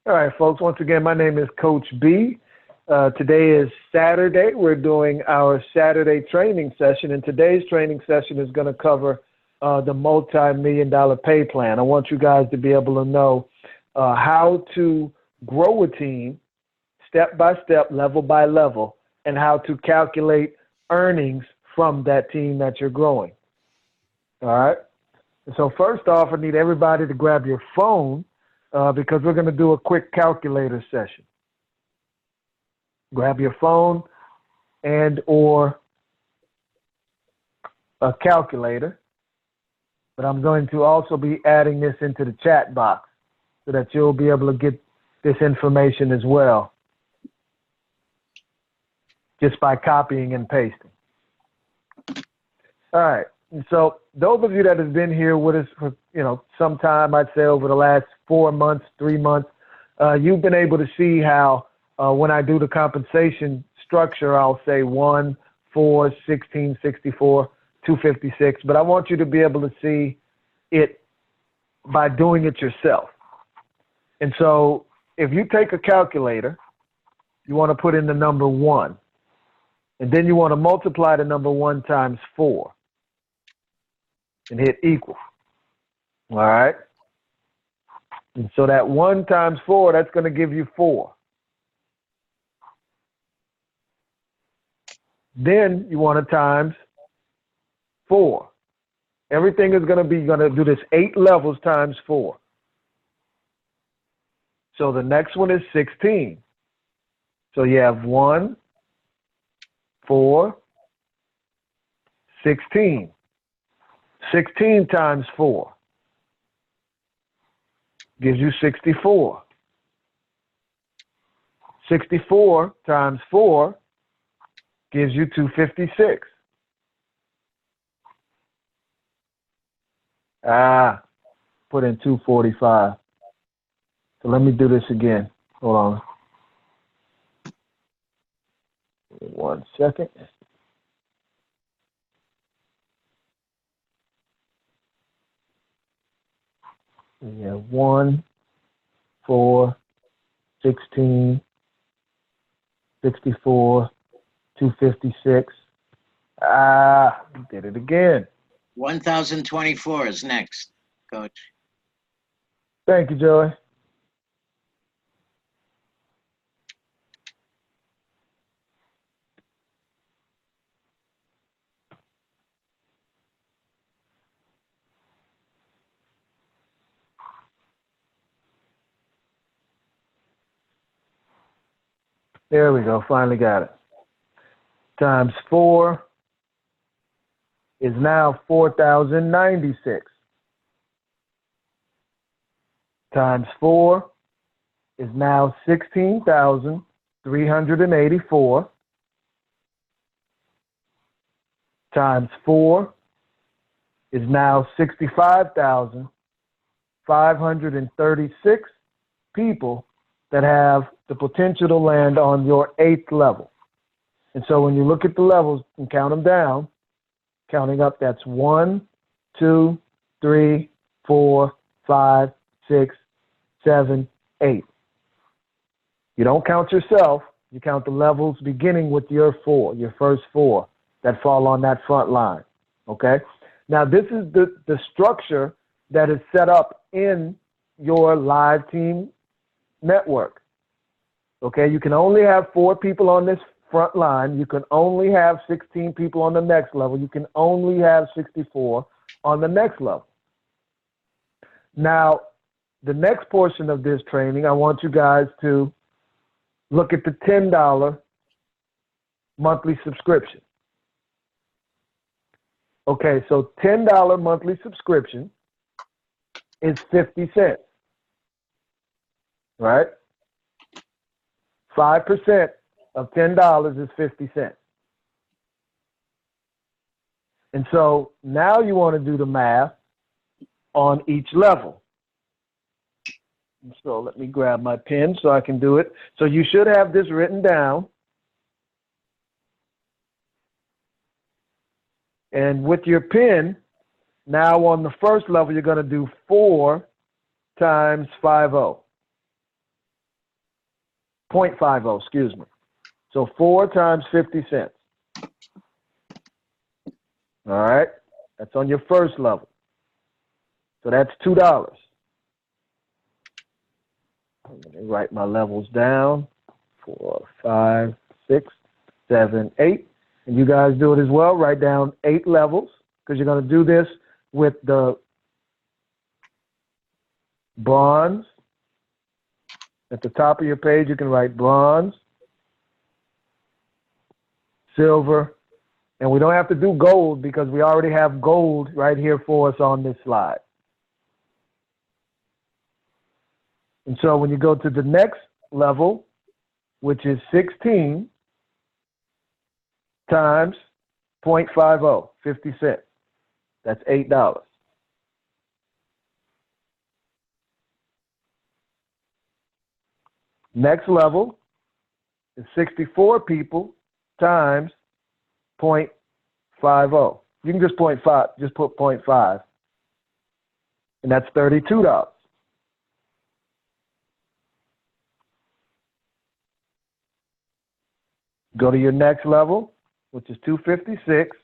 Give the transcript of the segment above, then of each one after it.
All right, folks. Once again, my name is Coach B. Today is Saturday. We're doing our Saturday training session, and today's training session is going to cover the multi-million-dollar pay plan. I want you guys to be able to know how to grow a team step by step, level by level, and how to calculate earnings from that team that you're growing. All right? And so first off, I need everybody to grab your phone because we're going to do a quick calculator session. Grab your phone and or a calculator. But I'm going to also be adding this into the chat box so that you'll be able to get this information as well, just by copying and pasting. All right. And so those of you that have been here with us for, some time, I'd say over the last 4 months, 3 months, you've been able to see how when I do the compensation structure, I'll say 1, 4, 16, 64, 256. But I want you to be able to see it by doing it yourself. And so if you take a calculator, you want to put in the number 1. And then you want to multiply the number 1 times 4 and hit equal. All right? And so that 1 times 4, that's going to give you 4. Then you want to times 4. Everything is going to do this 8 levels times 4. So the next one is 16. So you have 1, 4, 16. 16 times 4 gives you 64. 64 times 4 gives you 256. Put in 245. So let me do this again. Hold on. 1 second. We have 1, 4, 16, 64, 256. Did it again. 1024 is next, Coach. Thank you, Joey. There we go. Finally got it. Times 4 is now 4,096. Times 4 is now 16,384. Times 4 is now 65,536 people that have the potential to land on your 8th level. And so when you look at the levels and count them down, counting up, that's 1, 2, 3, 4, 5, 6, 7, 8. You don't count yourself. You count the levels beginning with your 4, your first 4 that fall on that front line. Okay? Now, this is the structure that is set up in your live team network. Okay? You can only have 4 people on this front line. You can only have 16 people on the next level. You can only have 64 on the next level. Now, the next portion of this training, I want you guys to look at the $10 monthly subscription. Okay, so $10 monthly subscription is 50 cents, right? 5% of $10 is 50 cents. And so now you want to do the math on each level. So let me grab my pen so I can do it. So you should have this written down. And with your pen, now on the first level, you're going to do 4 times 50. .50, excuse me. So 4 times 50 cents. All right, that's on your first level. So that's $2. Let me write my levels down. 4, 5, 6, 7, 8. And you guys do it as well. Write down 8 levels because you're going to do this with the bronze. At the top of your page, you can write bronze, silver, and we don't have to do gold because we already have gold right here for us on this slide. And so when you go to the next level, which is 16 times .50, 50 cents. That's $8. Next level is 64 people times .50. You can just put .5, and that's $32. Go to your next level, which is 256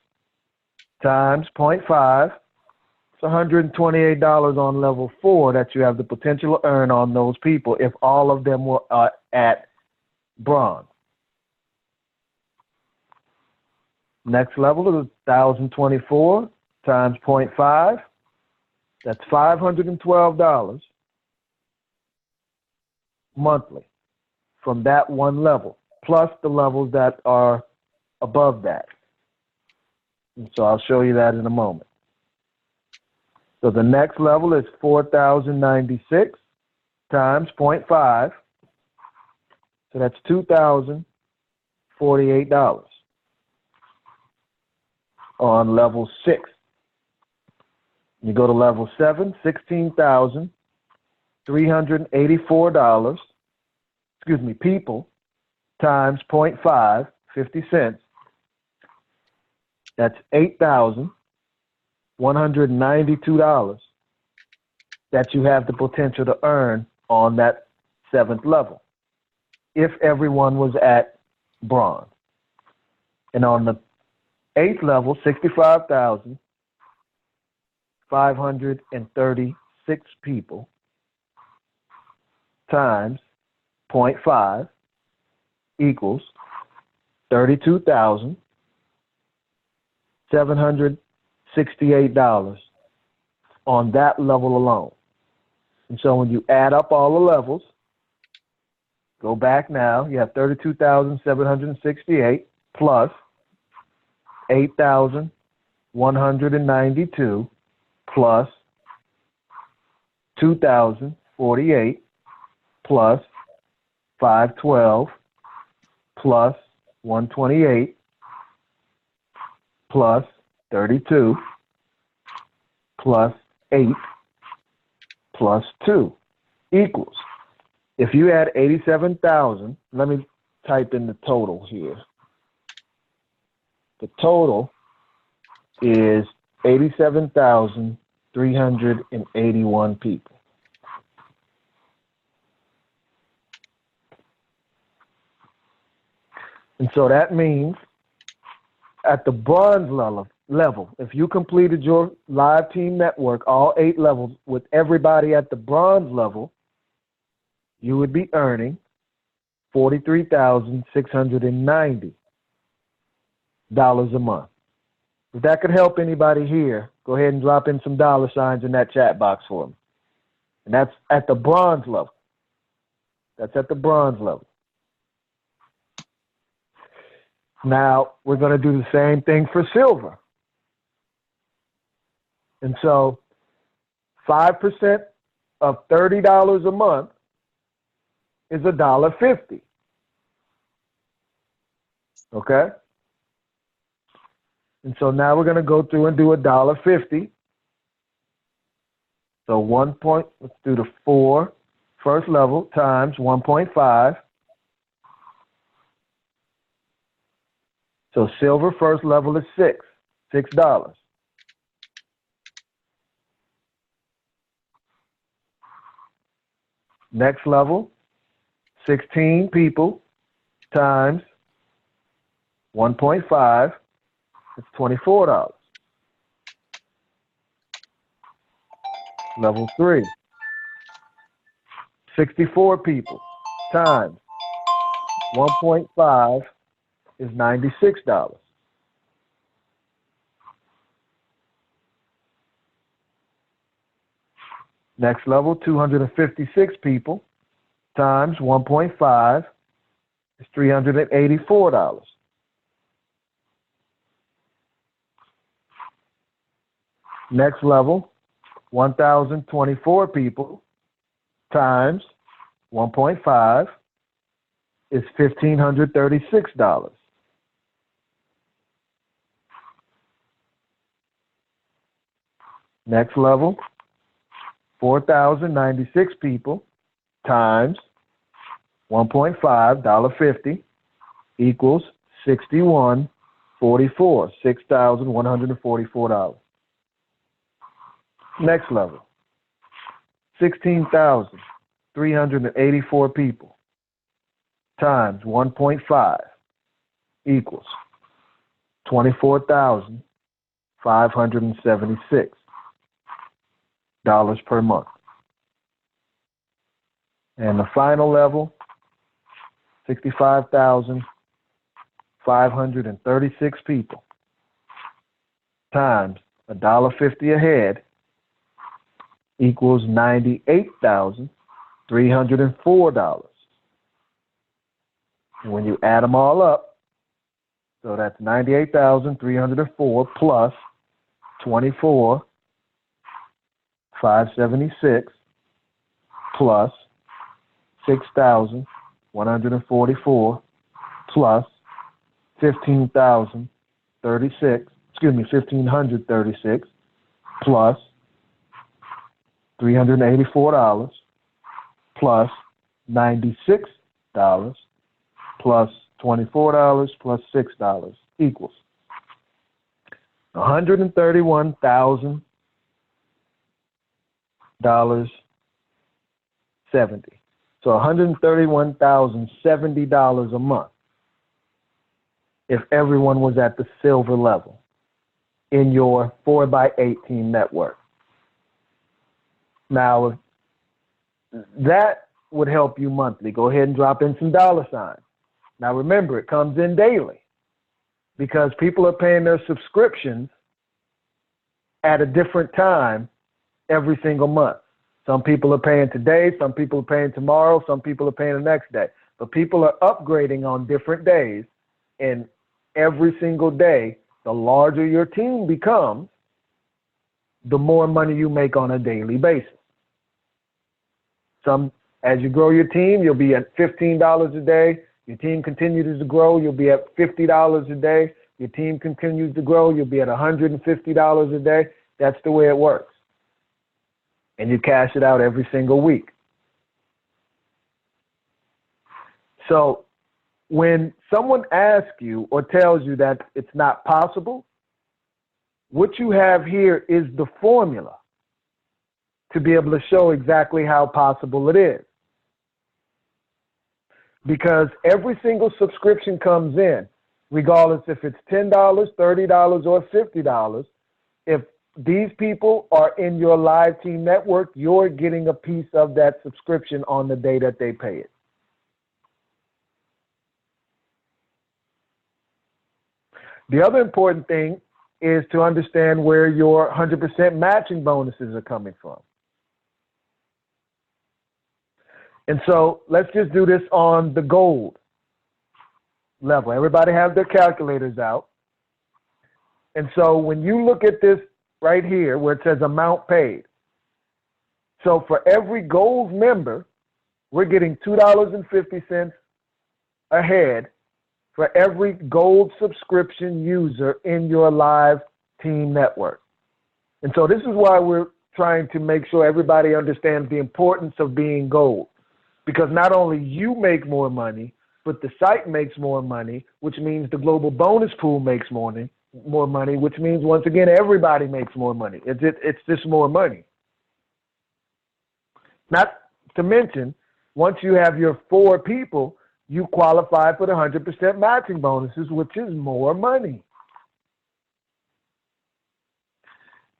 times .5. It's $128 on level 4 that you have the potential to earn on those people if all of them were at bronze. Next level is 1,024 times .5. That's $512 monthly from that one level, plus the levels that are above that. And so I'll show you that in a moment. So the next level is 4,096 times .5. So that's $2,048 on level 6. You go to level 7, $16,384, people, times .5, 50 cents. That's $8,192 that you have the potential to earn on that 7th level if everyone was at bronze. And on the 8th level, 65,536 people times .5 equals $32,768 on that level alone. And so when you add up all the levels, go back now, you have 32,768 plus 8,192 plus 2,048 plus 512 plus 128 plus 32 plus 8 plus 2 equals. If you add 87,000, let me type in the total here. The total is 87,381 people. And so that means at the bronze level, if you completed your live team network, all 8 levels with everybody at the bronze level, you would be earning $43,690 a month. If that could help anybody here, go ahead and drop in some dollar signs in that chat box for me. And that's at the bronze level. That's at the bronze level. Now, we're going to do the same thing for silver. And so 5% of $30 a month is $1.50. Okay? And so now we're going to go through and do $1.50. So let's do the 4 first level times 1.5. So silver first level is $6. Next level, 16 people times 1.5 is $24. Level 3, 64 people times 1.5 is $96. Next level, 256 people times 1.5 is $384. Next level, 1,024 people times 1.5 is $1,536. Next level, 4,096 people times 1.5, $1.50 equals $61.44, $6,144. Next level, 16,384 people times 1.5 equals $24,576 per month. And the final level, 65,536 people times $1.50 a head equals $98,304. And when you add them all up, so that's 98,304 plus 24,576 plus 6,144 plus 1,536 plus $384 plus $96 plus $24 plus $6 equals $131,070. So $131,070 a month if everyone was at the silver level in your 4x18 network. Now, if that would help you monthly, go ahead and drop in some dollar signs. Now, remember, it comes in daily because people are paying their subscriptions at a different time every single month. Some people are paying today, some people are paying tomorrow, some people are paying the next day. But people are upgrading on different days, and every single day, the larger your team becomes, the more money you make on a daily basis. As you grow your team, you'll be at $15 a day. Your team continues to grow, you'll be at $50 a day. Your team continues to grow, you'll be at $150 a day. That's the way it works. And you cash it out every single week. So when someone asks you or tells you that it's not possible, what you have here is the formula to be able to show exactly how possible it is. Because every single subscription comes in, regardless if it's $10, $30, or $50, if these people are in your live team network, you're getting a piece of that subscription on the day that they pay it. The other important thing is to understand where your 100% matching bonuses are coming from. And so let's just do this on the gold level. Everybody have their calculators out. And so when you look at this right here where it says amount paid, so for every gold member, we're getting $2.50 a head for every gold subscription user in your live team network. And so this is why we're trying to make sure everybody understands the importance of being gold. Because not only you make more money, but the site makes more money, which means the global bonus pool makes more money, which means, once again, everybody makes more money. It's just more money. Not to mention Once you have your 4 people, you qualify for the 100% matching bonuses, which is more money.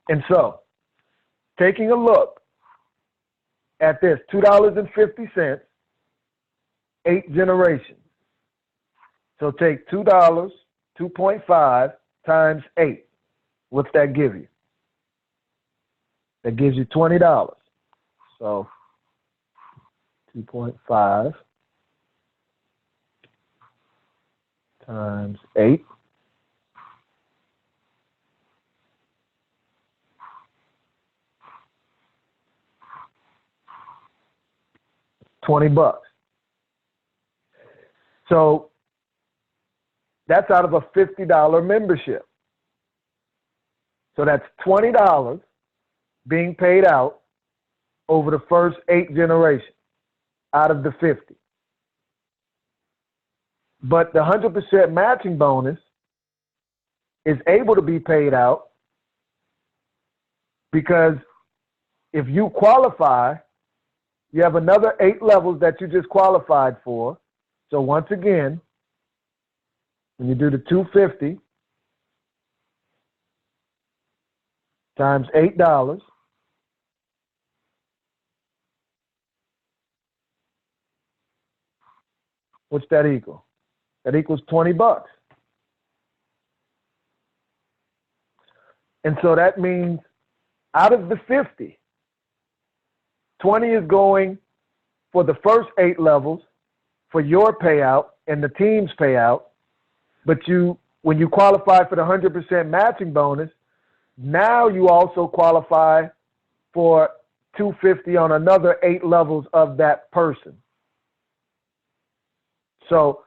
And so, taking a look at this, $2.50, 8 generations. So take $2, 2.5 times 8. What's that give you? That gives you $20. So 2.5 times 8. $20. So that's out of a $50 membership. So that's $20 being paid out over the first 8 generations out of the 50. But the 100% matching bonus is able to be paid out because if you qualify, you have another 8 levels that you just qualified for. So once again, when you do the 250 times $8, what's that equal? That equals $20. And so that means out of the 50, 20 is going for the first 8 levels for your payout and the team's payout. But when you qualify for the 100% matching bonus, now you also qualify for 250 on another 8 levels of that person. So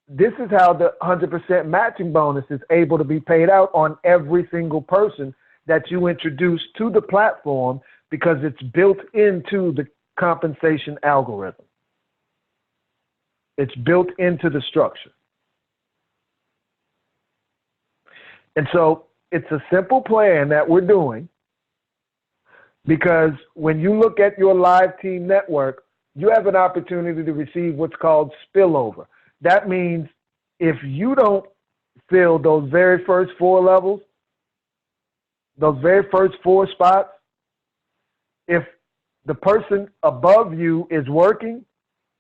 this is how the 100% matching bonus is able to be paid out on every single person that you introduce to the platform because it's built into the compensation algorithm. It's built into the structure. And so it's a simple plan that we're doing because when you look at your live team network, you have an opportunity to receive what's called spillover. That means if you don't fill those very first 4 levels, those very first 4 spots, if the person above you is working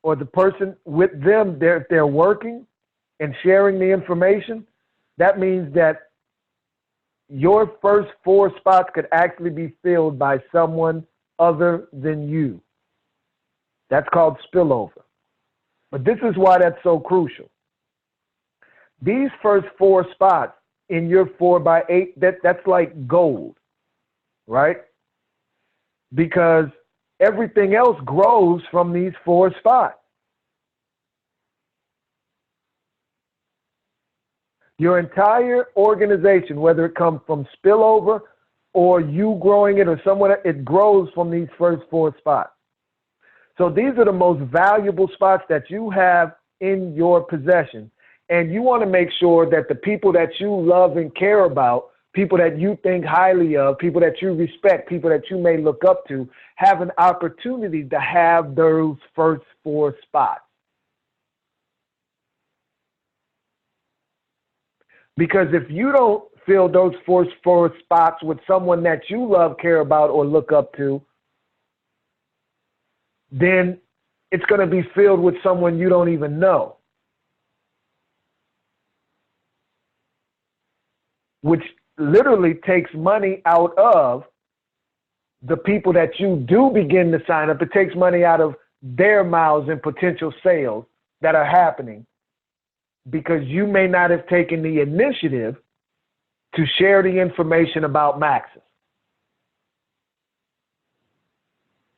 or the person with them, they're working and sharing the information, that means that your first 4 spots could actually be filled by someone other than you. That's called spillover. But this is why that's so crucial. These first 4 spots in your 4x8, that's like gold, right? Because everything else grows from these 4 spots. Your entire organization, whether it comes from spillover or you growing it or someone, it grows from these first 4 spots. So these are the most valuable spots that you have in your possession. And you want to make sure that the people that you love and care about, people that you think highly of, people that you respect, people that you may look up to, have an opportunity to have those first 4 spots. Because if you don't fill those first 4 spots with someone that you love, care about, or look up to, then it's going to be filled with someone you don't even know, which literally takes money out of the people that you do begin to sign up. It takes money out of their mouths and potential sales that are happening because you may not have taken the initiative to share the information about MAXOUS.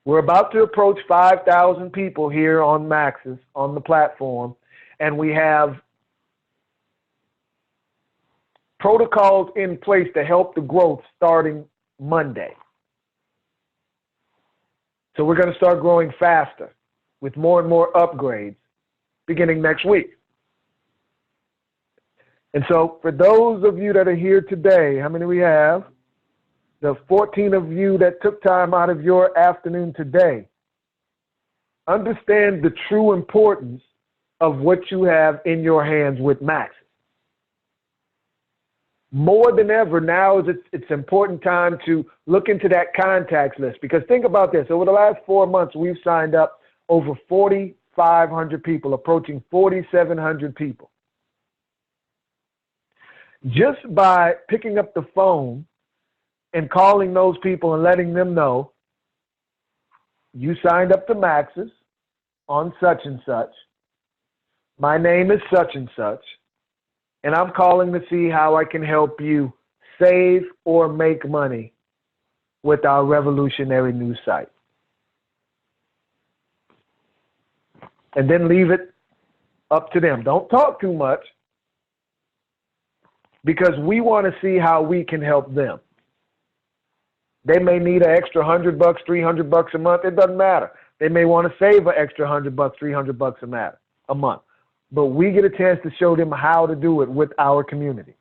We're about to approach 5,000 people here on MAXOUS, on the platform, and we have protocols in place to help the growth starting Monday. So we're going to start growing faster with more and more upgrades beginning next week. And so for those of you that are here today, how many we have? The 14 of you that took time out of your afternoon today. understand the true importance of what you have in your hands with MAXOUS. More than ever, now is it's important time to look into that contacts list, because think about this. Over the last 4 months, we've signed up over 4,500 people, approaching 4,700 people. Just by picking up the phone and calling those people and letting them know you signed up to MAXOUS on such and such. My name is such and such, and I'm calling to see how I can help you save or make money with our revolutionary new site. And then leave it up to them. Don't talk too much, because we want to see how we can help them. They may need an extra $100, $300 a month. It doesn't matter. They may want to save an extra $100, $300 a month. But we get a chance to show them how to do it with our community.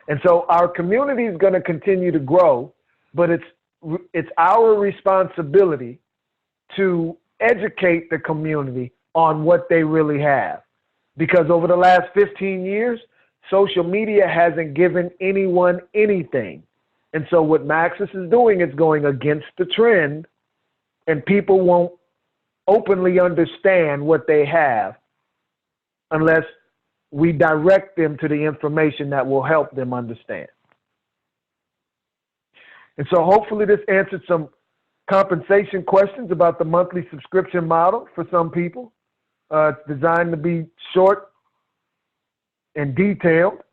And so our community is going to continue to grow, but it's our responsibility to educate the community on what they really have. Because over the last 15 years, social media hasn't given anyone anything. And so what MAXOUS is doing is going against the trend, and people won't openly understand what they have unless we direct them to the information that will help them understand. And so hopefully this answered some compensation questions about the monthly subscription model for some people. It's designed to be short and detailed.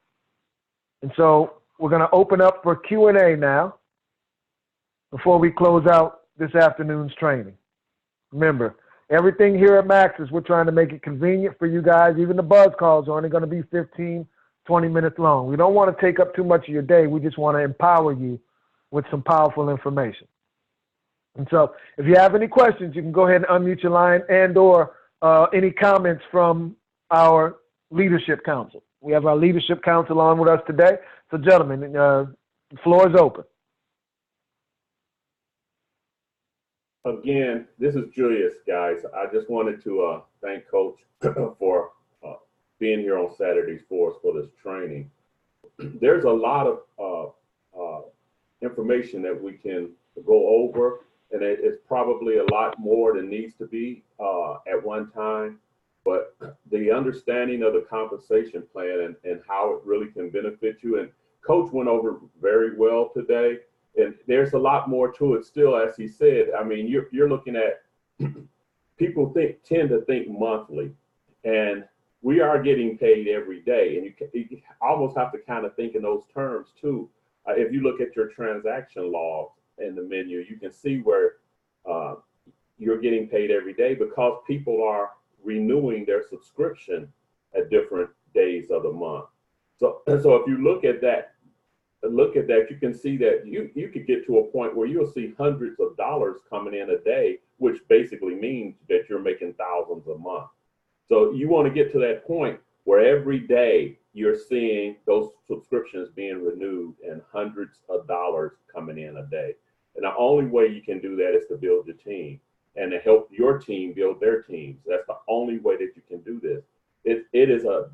And so we're going to open up for Q&A now before we close out this afternoon's training. Remember, everything here at MAXOUS, we're trying to make it convenient for you guys. Even the buzz calls are only going to be 15, 20 minutes long. We don't want to take up too much of your day. We just want to empower you with some powerful information. And so if you have any questions, you can go ahead and unmute your line and or any comments from our Leadership Council. We have our Leadership Council on with us today. So gentlemen, the floor is open. Again, this is Julius, guys. I just wanted to thank Coach for being here on Saturdays for us for this training. There's a lot of information that we can go over, and it's probably a lot more than needs to be at one time. But the understanding of the compensation plan and how it really can benefit you, and Coach went over very well today. And there's a lot more to it still, as he said. I mean, you're looking at people tend to think monthly, and we are getting paid every day. And you almost have to kind of think in those terms too. If you look at your transaction log in the menu, you can see where you're getting paid every day because people are renewing their subscription at different days of the month. So if you look at that, you can see that you could get to a point where you'll see hundreds of dollars coming in a day, which basically means that you're making thousands a month. So you want to get to that point where every day you're seeing those subscriptions being renewed and hundreds of dollars coming in a day. And the only way you can do that is to build your team and to help your team build their teams. That's the only way that you can do this. It is a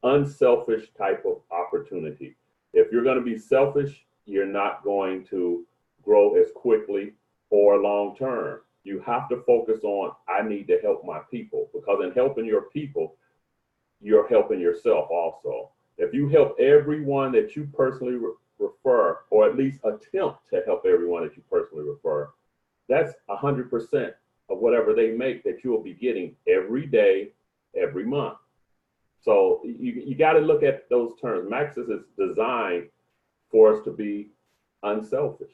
unselfish type of opportunity. If you're going to be selfish, you're not going to grow as quickly or long term. You have to focus on, I need to help my people, because in helping your people, you're helping yourself also. If you help everyone that you personally refer, or at least attempt to help everyone that you personally refer, that's 100% of whatever they make that you'll be getting every day, every month. So you got to look at those terms. MAXOUS is designed for us to be unselfish.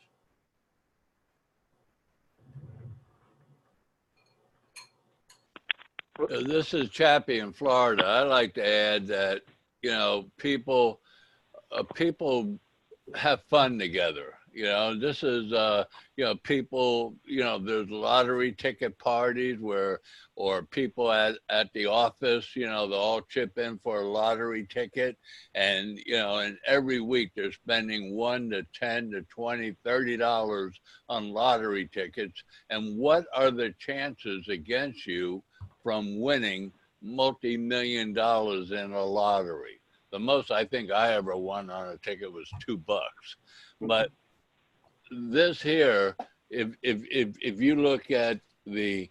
This is Chappie in Florida. I'd like to add that, you know, people have fun together. This is, people, there's lottery ticket parties or people at the office, they'll all chip in for a lottery ticket. And, and every week they're spending $1 to $10 to $20, $30 on lottery tickets. And what are the chances against you from winning multi-million dollars in a lottery? The most I think I ever won on a ticket was $2. But this here, if you look at the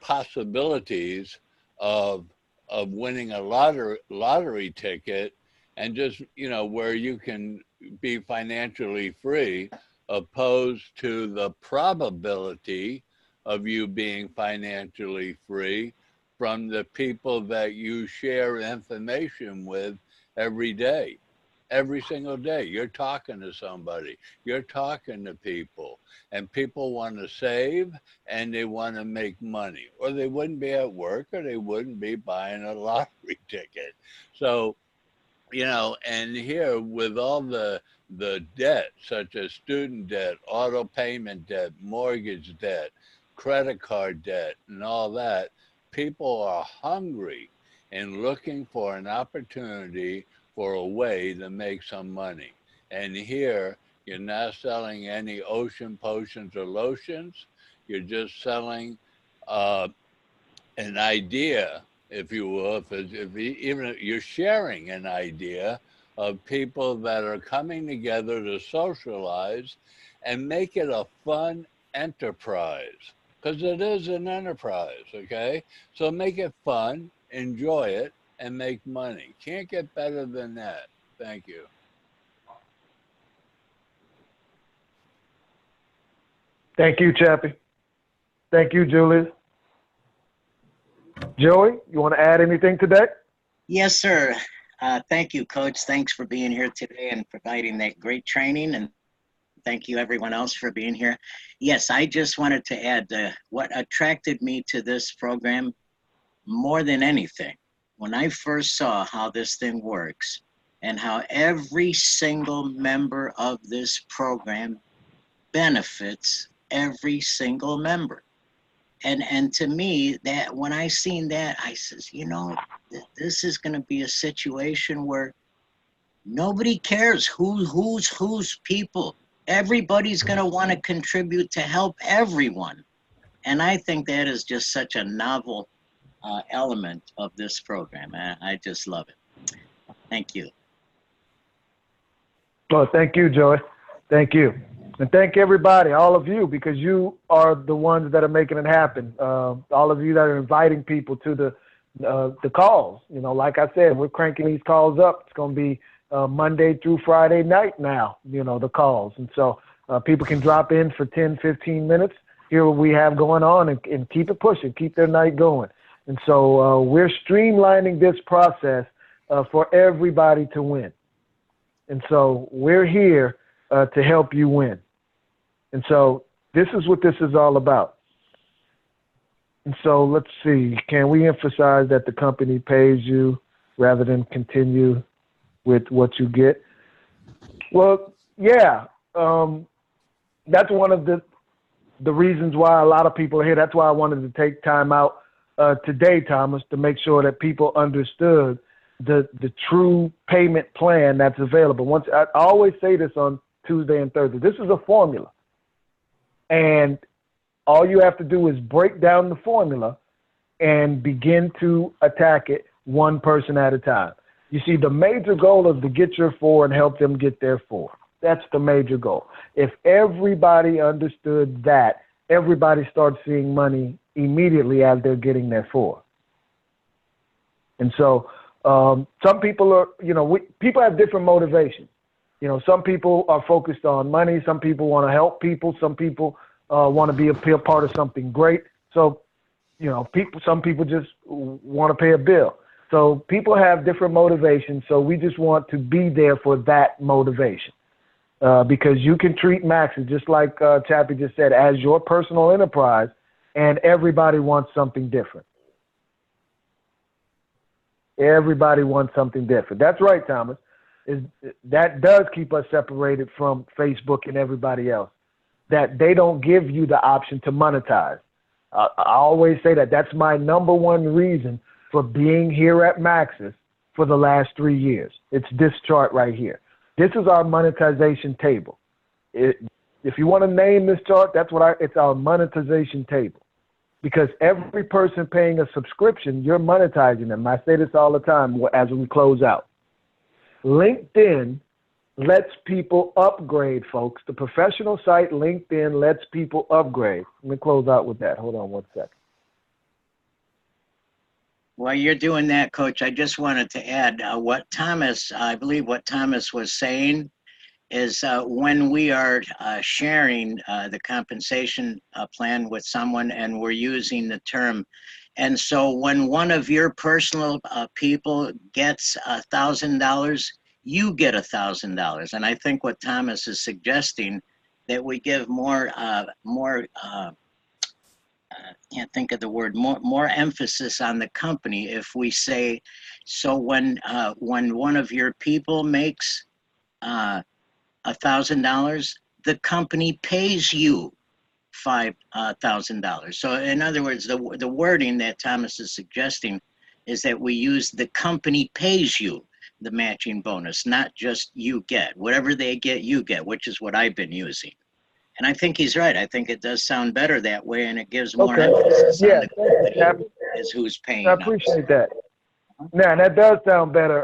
possibilities of winning a lottery ticket, and just where you can be financially free, opposed to the probability of you being financially free from the people that you share information with every day. Every single day, you're talking to somebody, you're talking to people, and people want to save and they want to make money, or they wouldn't be at work, or they wouldn't be buying a lottery ticket. So, and here with all the debt, such as student debt, auto payment debt, mortgage debt, credit card debt, and all that, people are hungry and looking for an opportunity for a way to make some money. And here, you're not selling any ocean potions or lotions. You're just selling an idea, if you will, even if you're sharing an idea of people that are coming together to socialize and make it a fun enterprise, because it is an enterprise, okay? So make it fun, enjoy it, and make money. Can't get better than that. Thank you. Thank you, Chappie. Thank you, Julius. Joey, you want to add anything to that? Yes, sir. Thank you, Coach. Thanks for being here today and providing that great training. And thank you, everyone else, for being here. Yes, I just wanted to add what attracted me to this program more than anything. When I first saw how this thing works and how every single member of this program benefits every single member. And to me, that when I seen that, I says, this is going to be a situation where nobody cares who's people. Everybody's going to want to contribute to help everyone. And I think that is just such a novel element of this program. I just love it. Thank you. Well, thank you, Joey. Thank you. And thank everybody, all of you, because you are the ones that are making it happen. All of you that are inviting people to the calls. Like I said, we're cranking these calls up. It's going to be Monday through Friday night now, the calls. And so people can drop in for 10, 15 minutes, hear what we have going on, and keep it pushing, keep their night going. And so we're streamlining this process for everybody to win. And so we're here to help you win. And so this is what this is all about. And so let's see, can we emphasize that the company pays you rather than continue with what you get? Well, yeah, that's one of the reasons why a lot of people are here. That's why I wanted to take time out today, Thomas, to make sure that people understood the true payment plan that's available. I always say this on Tuesday and Thursday. This is a formula. And all you have to do is break down the formula and begin to attack it one person at a time. You see, the major goal is to get your 4 and help them get their 4. That's the major goal. If everybody understood that, everybody starts seeing money immediately as they're getting their 4. And so some people are, people have different motivations. Some people are focused on money. Some people want to help people. Some people want to be a part of something great. So, some people just want to pay a bill. So people have different motivations. So we just want to be there for that motivation. Because you can treat MAXOUS, just like Chappie just said, as your personal enterprise, and everybody wants something different. Everybody wants something different. That's right, Thomas. is that does keep us separated from Facebook and everybody else, that they don't give you the option to monetize. I always say that. That's my number one reason for being here at MAXOUS for the last 3 years. It's this chart right here. This is our monetization table. If you want to name this chart, it's our monetization table. Because every person paying a subscription, you're monetizing them. I say this all the time as we close out. LinkedIn lets people upgrade, folks. The professional site LinkedIn lets people upgrade. Let me close out with that. Hold on one second. While you're doing that, Coach, I just wanted to add I believe what Thomas was saying is when we are sharing the compensation plan with someone and we're using the term. And so when one of your personal people gets $1,000, you get $1,000. And I think what Thomas is suggesting, that we give more can't think of the word, more emphasis on the company. If we say, so when one of your people makes $1,000, the company pays you $5,000. So in other words, the wording that Thomas is suggesting is that we use the company pays you the matching bonus, not just you get. Whatever they get, you get, which is what I've been using. And I think he's right. I think it does sound better that way, and it gives more emphasis on the company is who's paying. I appreciate that. Now, that does sound better.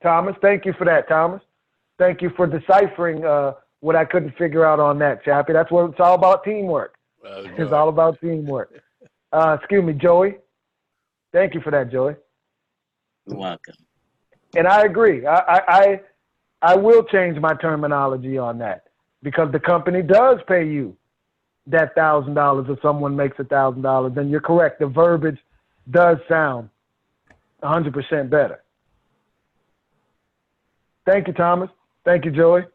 Thomas, thank you for that, Thomas. Thank you for deciphering what I couldn't figure out on that, Chappie. That's what it's all about, teamwork. It's all about teamwork. Excuse me, Joey. Thank you for that, Joey. You're welcome. And I agree. I will change my terminology on that, because the company does pay you that $1,000 if someone makes $1,000. Then you're correct. The verbiage does sound 100% better. Thank you, Thomas. Thank you, Joey.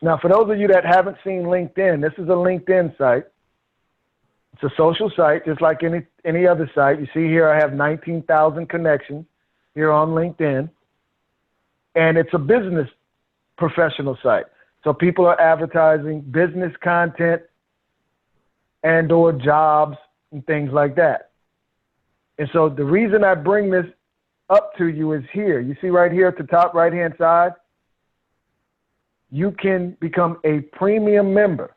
Now, for those of you that haven't seen LinkedIn, this is a LinkedIn site. It's a social site, just like any other site. You see here I have 19,000 connections here on LinkedIn. And it's a business professional site. So people are advertising business content and or jobs and things like that. And so the reason I bring this up to you is here. You see right here at the top right-hand side, you can become a premium member.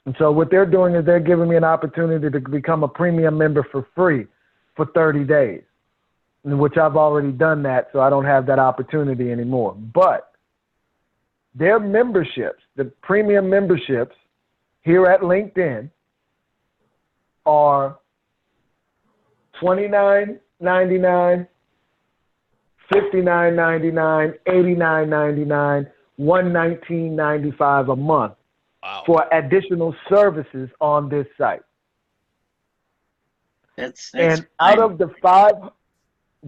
And so what they're doing is they're giving me an opportunity to become a premium member for free for 30 days, in which I've already done that, so I don't have that opportunity anymore. But their memberships, the premium memberships here at LinkedIn, are $29.99, $59.99, $89.99, $119.95 a month. Wow. For additional services on this site. That's and out of the 5,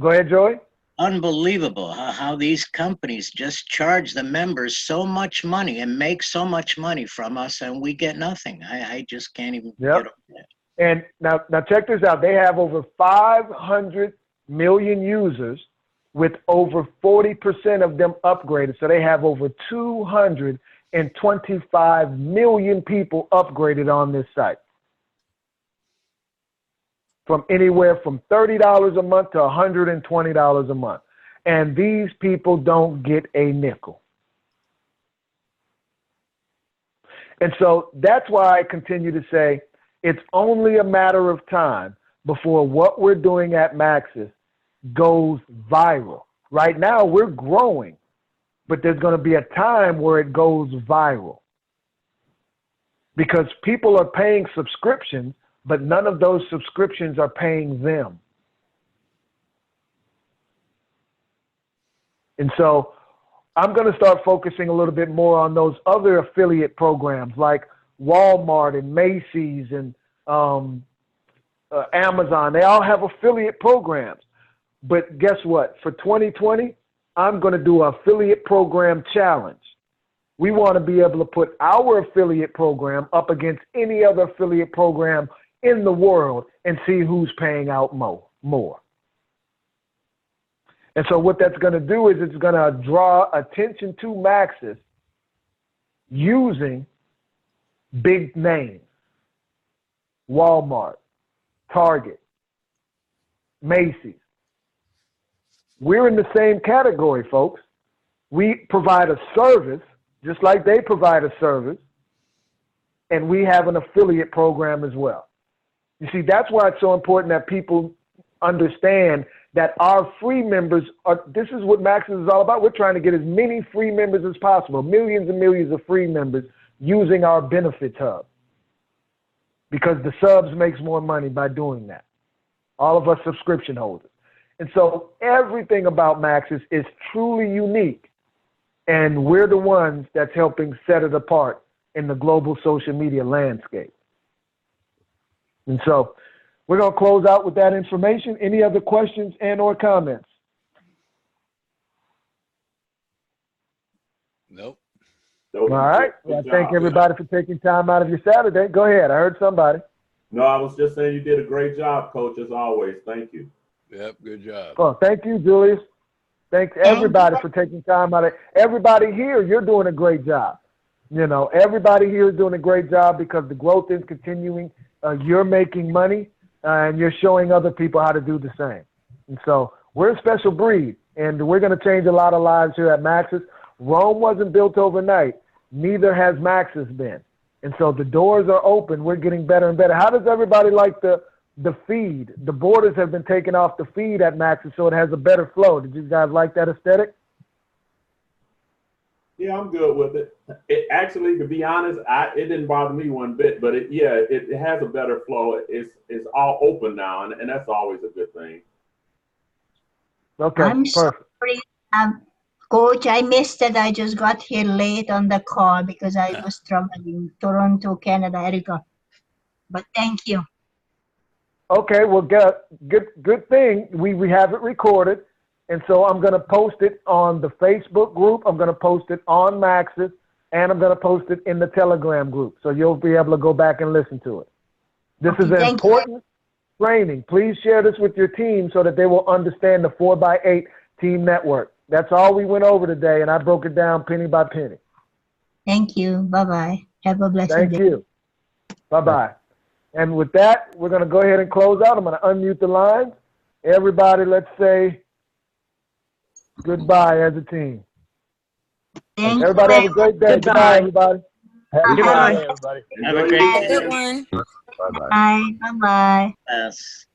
go ahead, Joey. Unbelievable how these companies just charge the members so much money and make so much money from us, and we get nothing. I just can't even get over that. And now check this out. They have over 500 million users, with over 40% of them upgraded. So they have over 225 million people upgraded on this site. From anywhere from $30 a month to $120 a month. And these people don't get a nickel. And so that's why I continue to say it's only a matter of time before what we're doing at MAXOUS goes viral. Right now, we're growing, but there's going to be a time where it goes viral. Because people are paying subscriptions, but none of those subscriptions are paying them. And so I'm going to start focusing a little bit more on those other affiliate programs like Walmart and Macy's and Amazon. They all have affiliate programs. But guess what? For 2020, I'm going to do an affiliate program challenge. We want to be able to put our affiliate program up against any other affiliate program in the world and see who's paying out more. And so what that's going to do is it's going to draw attention to MAXOUS using big names. Walmart, Target, Macy's. We're in the same category, folks. We provide a service just like they provide a service, and we have an affiliate program as well. You see, that's why it's so important that people understand that our free members are, this is what MAXOUS is all about. We're trying to get as many free members as possible, millions and millions of free members using our benefits hub, because the subs makes more money by doing that. All of us subscription holders. And so everything about MAXOUS is truly unique, and we're the ones that's helping set it apart in the global social media landscape. And so we're going to close out with that information. Any other questions and or comments? Nope. All right. Well, thank everybody for taking time out of your Saturday. Go ahead. I heard somebody. No, I was just saying you did a great job, Coach, as always. Thank you. Yep, good job. Oh, thank you, Julius. Thanks everybody for taking time out of it. Everybody here, you're doing a great job. You know, everybody here is doing a great job because the growth is continuing. You're making money, and you're showing other people how to do the same. And so we're a special breed, and we're going to change a lot of lives here at MAXOUS. Rome wasn't built overnight. Neither has MAXOUS been. And so the doors are open. We're getting better and better. How does everybody like the feed? The borders have been taken off the feed at MAXOUS, so it has a better flow. Did you guys like that aesthetic? Yeah, I'm good with it. It actually, to be honest, it didn't bother me one bit, but it has a better flow. It's all open now, and that's always a good thing. Okay, I'm perfect. sorry, Coach, I missed it. I just got here late on the call because I was traveling Toronto, Canada, Erica. But thank you. Okay, well, good thing we have it recorded, and so I'm going to post it on the Facebook group. I'm going to post it on MAXOUS, and I'm going to post it in the Telegram group, so you'll be able to go back and listen to it. This is an important training. Please share this with your team so that they will understand the 4x8 team network. That's all we went over today, and I broke it down penny by penny. Thank you. Bye-bye. Have a blessed day. Thank you. Bye-bye. And with that, we're going to go ahead and close out. I'm going to unmute the lines. Everybody, let's say goodbye as a team. Thank Everybody you. have a great day. Goodbye, everybody. Goodbye, everybody. Have a great day. Good one. Bye. Bye-bye. Yes.